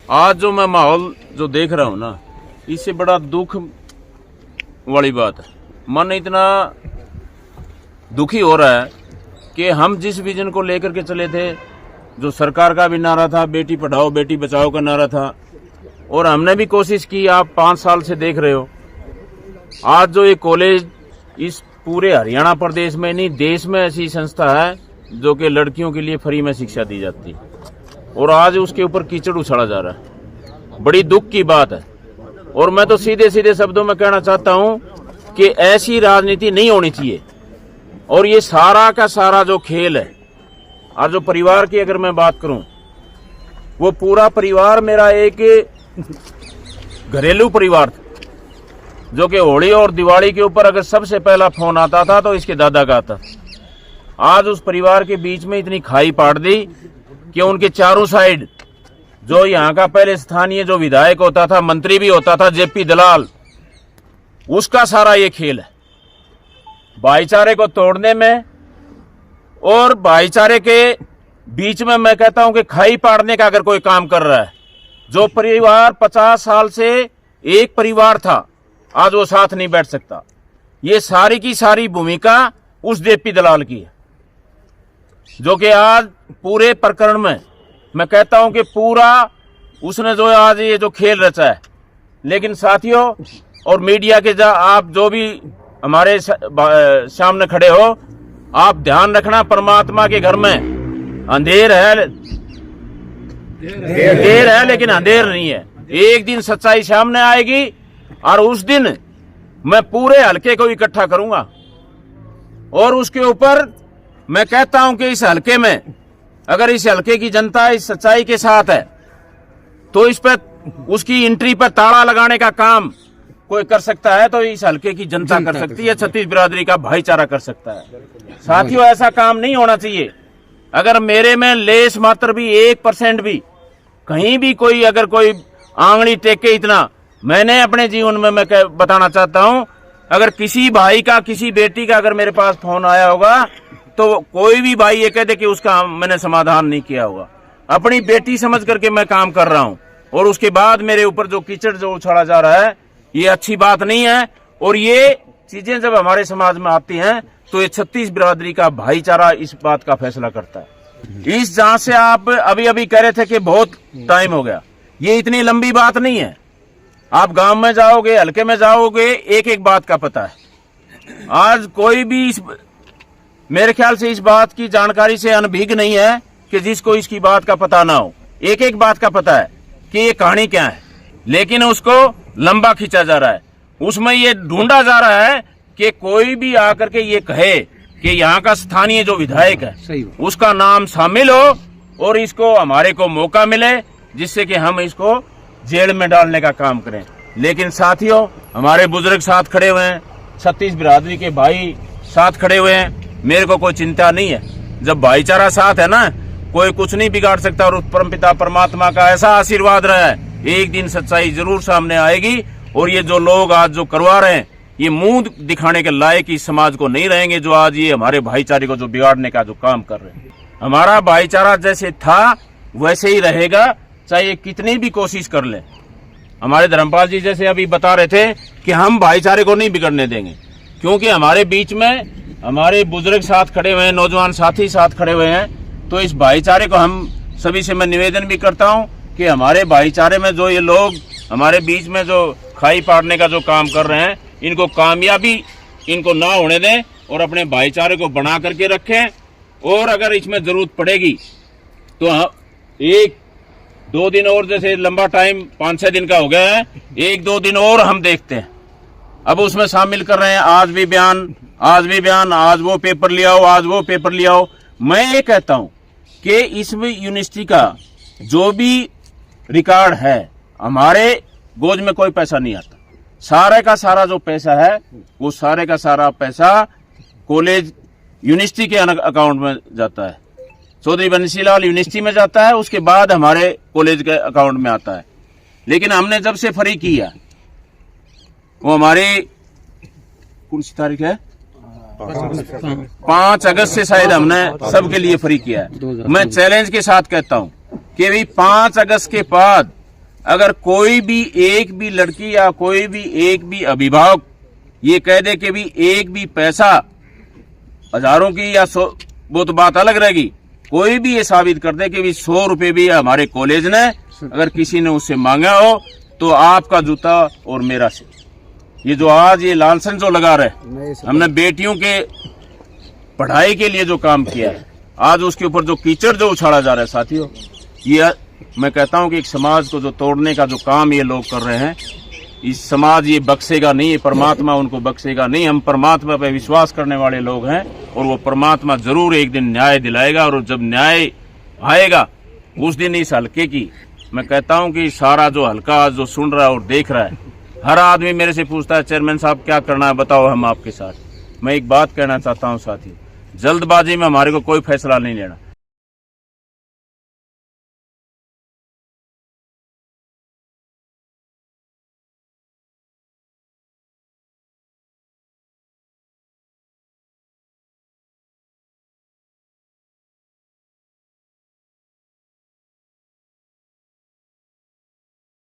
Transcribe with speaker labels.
Speaker 1: आज जो मैं माहौल जो देख रहा हूँ ना, इससे बड़ा दुख वाली बात है। मन इतना दुखी हो रहा है कि हम जिस विजन को लेकर के चले थे, जो सरकार का भी नारा था, बेटी पढ़ाओ बेटी बचाओ का नारा था, और हमने भी कोशिश की। आप 5 साल से देख रहे हो, आज जो ये कॉलेज इस पूरे हरियाणा प्रदेश में नहीं देश में ऐसी संस्था है जो कि लड़कियों के लिए फ्री में शिक्षा दी जाती है, और आज उसके ऊपर कीचड़ उछाला जा रहा है। बड़ी दुख की बात है। और मैं तो सीधे सीधे शब्दों में कहना चाहता हूं कि ऐसी राजनीति नहीं होनी चाहिए। और ये सारा का सारा जो खेल है, आज जो परिवार की अगर मैं बात करूं, वो पूरा परिवार मेरा एक घरेलू परिवार था, जो कि होली और दिवाली के ऊपर अगर सबसे पहला फोन आता था तो इसके दादा का आता। आज उस परिवार के बीच में इतनी खाई पाड़ दी कि उनके चारों साइड जो यहाँ का पहले स्थानीय जो विधायक होता था, मंत्री भी होता था, जेपी दलाल, उसका सारा ये खेल है भाईचारे को तोड़ने में। और भाईचारे के बीच में मैं कहता हूं कि खाई पाड़ने का अगर कोई काम कर रहा है, जो परिवार 50 साल से एक परिवार था, आज वो साथ नहीं बैठ सकता। ये सारी की सारी भूमिका उस जेपी दलाल की है, जो कि आज पूरे प्रकरण में मैं कहता हूं कि पूरा उसने जो आज ये जो खेल रचा है। लेकिन साथियों और मीडिया के आप जो भी हमारे सामने खड़े हो, आप ध्यान रखना, परमात्मा के घर में अंधेर है, देर है लेकिन अंधेर नहीं है। एक दिन सच्चाई सामने आएगी और उस दिन मैं पूरे हलके को इकट्ठा करूंगा। और उसके ऊपर मैं कहता हूं कि इस हलके में अगर इस हलके की जनता इस सच्चाई के साथ है तो इस पर उसकी एंट्री पर ताला लगाने का काम कोई कर सकता है तो इस हलके की जनता कर सकती है, छत्तीस बिरादरी का भाईचारा कर सकता है। साथियों, ऐसा काम नहीं होना चाहिए। अगर मेरे में लेस मात्र भी 1% भी कहीं भी कोई अगर कोई आंगली टेके, इतना मैंने अपने जीवन में मैं बताना चाहता हूं, अगर किसी भाई का किसी बेटी का अगर मेरे पास फोन आया होगा तो कोई भी भाई ये कह दे कि उसका मैंने समाधान नहीं किया होगा। अपनी बेटी समझ करके मैं काम कर रहा हूं, और उसके बाद मेरे ऊपर जो कीचड़ जो उछाला जा रहा है, ये अच्छी बात नहीं है। और ये चीजें जब हमारे समाज में आती हैं तो ये छत्तीस बिरादरी का भाईचारा इस बात का फैसला करता है। इस जहां से आप अभी अभी कह रहे थे कि बहुत टाइम हो गया, ये इतनी लंबी बात नहीं है। आप गांव में जाओगे, हल्के में जाओगे, एक एक बात का पता है। आज कोई भी मेरे ख्याल से इस बात की जानकारी से अनभिज्ञ नहीं है कि जिसको इसकी बात का पता ना हो। एक एक बात का पता है कि ये कहानी क्या है, लेकिन उसको लंबा खींचा जा रहा है। उसमें ये ढूंढा जा रहा है कि कोई भी आकर के ये कहे कि यहाँ का स्थानीय जो विधायक है उसका नाम शामिल हो और इसको हमारे को मौका मिले, जिससे कि हम इसको जेल में डालने का काम करें। लेकिन साथियों, हमारे बुजुर्ग साथ खड़े हुए हैं, छत्तीस बिरादरी के भाई साथ खड़े हुए हैं, मेरे को कोई चिंता नहीं है। जब भाईचारा साथ है ना, कोई कुछ नहीं बिगाड़ सकता। और परमपिता परमात्मा का ऐसा आशीर्वाद रहा है, एक दिन सच्चाई जरूर सामने आएगी। और ये जो लोग आज जो करवा रहे हैं, ये मुंह दिखाने के लायक इस समाज को नहीं रहेंगे, जो आज ये हमारे भाईचारे को जो बिगाड़ने का जो काम कर रहे हैं। हमारा भाईचारा जैसे था वैसे ही रहेगा, चाहे ये कितनी भी कोशिश कर ले। हमारे धर्मपाल जी जैसे अभी बता रहे थे कि हम भाईचारे को नहीं बिगड़ने देंगे, क्योंकि हमारे बीच में हमारे बुजुर्ग साथ खड़े हुए हैं, नौजवान साथी साथ खड़े हुए हैं। तो इस भाईचारे को हम सभी से मैं निवेदन भी करता हूं कि हमारे भाईचारे में जो ये लोग हमारे बीच में जो खाई पाड़ने का जो काम कर रहे हैं, इनको कामयाबी इनको ना होने दें और अपने भाईचारे को बना करके रखें। और अगर इसमें जरूरत पड़ेगी तो 1-2 दिन और, जैसे लंबा टाइम 5-6 दिन का हो गया है, 1-2 दिन और हम देखते हैं। अब उसमें शामिल कर रहे हैं आज भी बयान, आज वो पेपर ले आओ, आज वो पेपर ले आओ। मैं ये कहता हूं कि इस यूनिवर्सिटी का जो भी रिकॉर्ड है, हमारे गोद में कोई पैसा नहीं आता। सारे का सारा जो पैसा है, वो सारे का सारा पैसा कॉलेज यूनिवर्सिटी के अकाउंट में जाता है। चौधरी बंसीलाल यूनिवर्सिटी में जाता है, उसके बाद हमारे कॉलेज के अकाउंट में आता है। लेकिन हमने जब से फ्री किया, वो हमारी कौन सी तारीख है, 5 अगस्त से शायद हमने सबके लिए फ्री किया है। मैं चैलेंज के साथ कहता हूं कि भाई 5 अगस्त के बाद अगर कोई भी एक भी लड़की या कोई भी एक भी अभिभावक ये कह दे कि भी एक भी पैसा हजारों की या 100, वो तो बात अलग रहेगी। कोई भी ये साबित कर दे कि भी 100 रुपए भी हमारे कॉलेज ने अगर किसी ने उससे मांगा हो तो आपका जूता और मेरा से। ये जो आज ये लालसन जो लगा रहे, हमने बेटियों के पढ़ाई के लिए जो काम किया है, आज उसके ऊपर जो कीचड़ जो उछाला जा रहा है साथियों, ये मैं कहता हूं कि एक समाज को जो तोड़ने का जो काम ये लोग कर रहे हैं, इस समाज ये बख्शेगा नहीं, परमात्मा उनको बख्शेगा नहीं। हम परमात्मा पे विश्वास करने वाले लोग हैं और वो परमात्मा जरूर एक दिन न्याय दिलाएगा। और जब न्याय आएगा उस दिन इस हल्के की मैं कहता हूं कि सारा जो हल्का जो सुन रहा है और देख रहा है, हर आदमी मेरे से पूछता है चेयरमैन साहब क्या करना है, बताओ हम आपके साथ। मैं एक बात कहना चाहता हूं साथी, जल्दबाजी में हमारे को कोई फैसला नहीं लेना।